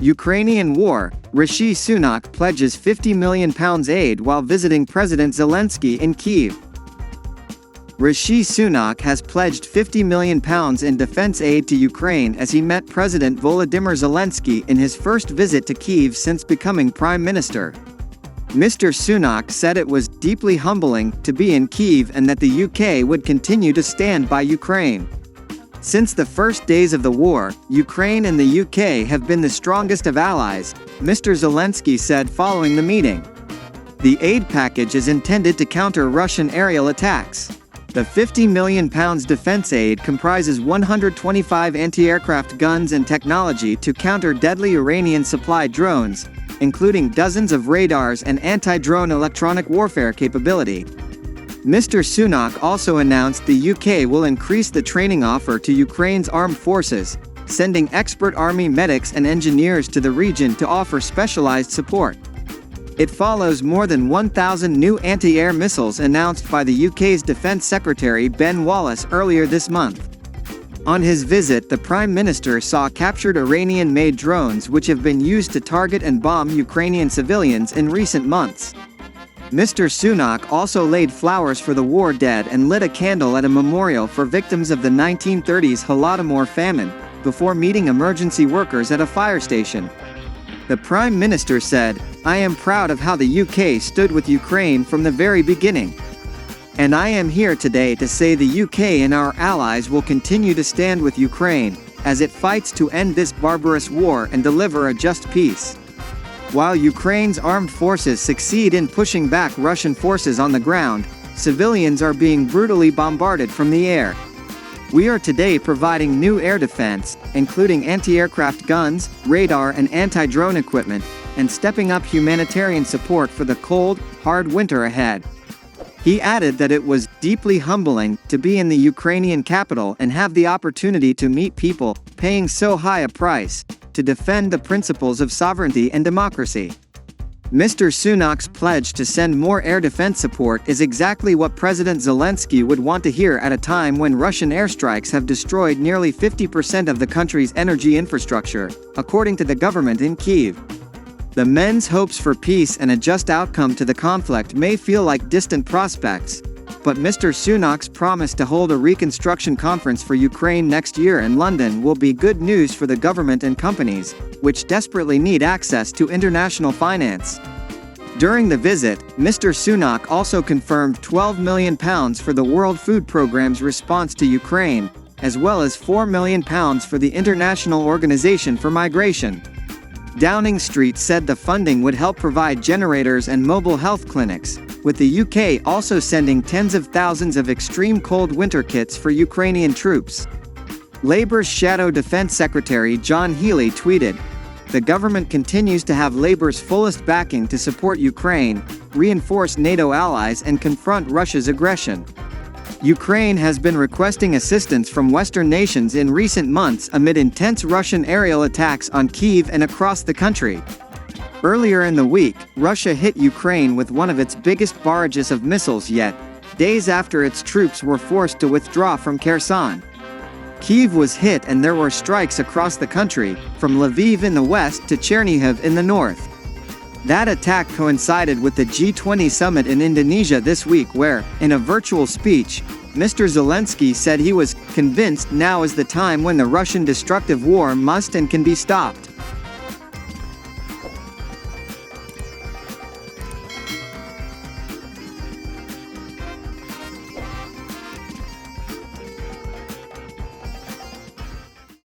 Ukrainian war, Rishi Sunak pledges £50 million aid while visiting President Zelenskyy in Kyiv. Rishi Sunak has pledged £50 million in defense aid to Ukraine as he met President Volodymyr Zelenskyy in his first visit to Kyiv since becoming Prime Minister. Mr. Sunak said it was deeply humbling to be in Kyiv and that the UK would continue to stand by Ukraine. Since the first days of the war, Ukraine and the UK have been the strongest of allies, Mr. Zelenskyy said following the meeting. The aid package is intended to counter Russian aerial attacks. The £50 million defense aid comprises 125 anti-aircraft guns and technology to counter deadly Iranian-supplied drones, including dozens of radars and anti-drone electronic warfare capability. Mr. Sunak also announced the UK will increase the training offer to Ukraine's armed forces, sending expert army medics and engineers to the region to offer specialized support. It follows more than 1,000 new anti-air missiles announced by the UK's Defence Secretary Ben Wallace earlier this month. On his visit, the Prime Minister saw captured Iranian-made drones which have been used to target and bomb Ukrainian civilians in recent months. Mr. Sunak also laid flowers for the war dead and lit a candle at a memorial for victims of the 1930s Holodomor famine, before meeting emergency workers at a fire station. The Prime Minister said, "I am proud of how the UK stood with Ukraine from the very beginning. And I am here today to say the UK and our allies will continue to stand with Ukraine, as it fights to end this barbarous war and deliver a just peace." While Ukraine's armed forces succeed in pushing back Russian forces on the ground, civilians are being brutally bombarded from the air. We are today providing new air defense, including anti-aircraft guns, radar and anti-drone equipment, and stepping up humanitarian support for the cold, hard winter ahead. He added that it was deeply humbling to be in the Ukrainian capital and have the opportunity to meet people paying so high a price to defend the principles of sovereignty and democracy. Mr. Sunak's pledge to send more air defense support is exactly what President Zelenskyy would want to hear at a time when Russian airstrikes have destroyed nearly 50% of the country's energy infrastructure, according to the government in Kyiv. The men's hopes for peace and a just outcome to the conflict may feel like distant prospects, but Mr. Sunak's promise to hold a reconstruction conference for Ukraine next year in London will be good news for the government and companies, which desperately need access to international finance. During the visit, Mr. Sunak also confirmed £12 million for the World Food Programme's response to Ukraine, as well as £4 million for the International Organization for Migration. Downing Street said the funding would help provide generators and mobile health clinics, with the UK also sending tens of thousands of extreme cold winter kits for Ukrainian troops. Labour's Shadow Defence Secretary John Healey tweeted, "The government continues to have Labour's fullest backing to support Ukraine, reinforce NATO allies and confront Russia's aggression." Ukraine has been requesting assistance from Western nations in recent months amid intense Russian aerial attacks on Kyiv and across the country. Earlier in the week, Russia hit Ukraine with one of its biggest barrages of missiles yet, days after its troops were forced to withdraw from Kherson. Kyiv was hit and there were strikes across the country, from Lviv in the west to Chernihiv in the north. That attack coincided with the G20 summit in Indonesia this week where, in a virtual speech, Mr. Zelenskyy said he was convinced now is the time when the Russian destructive war must and can be stopped.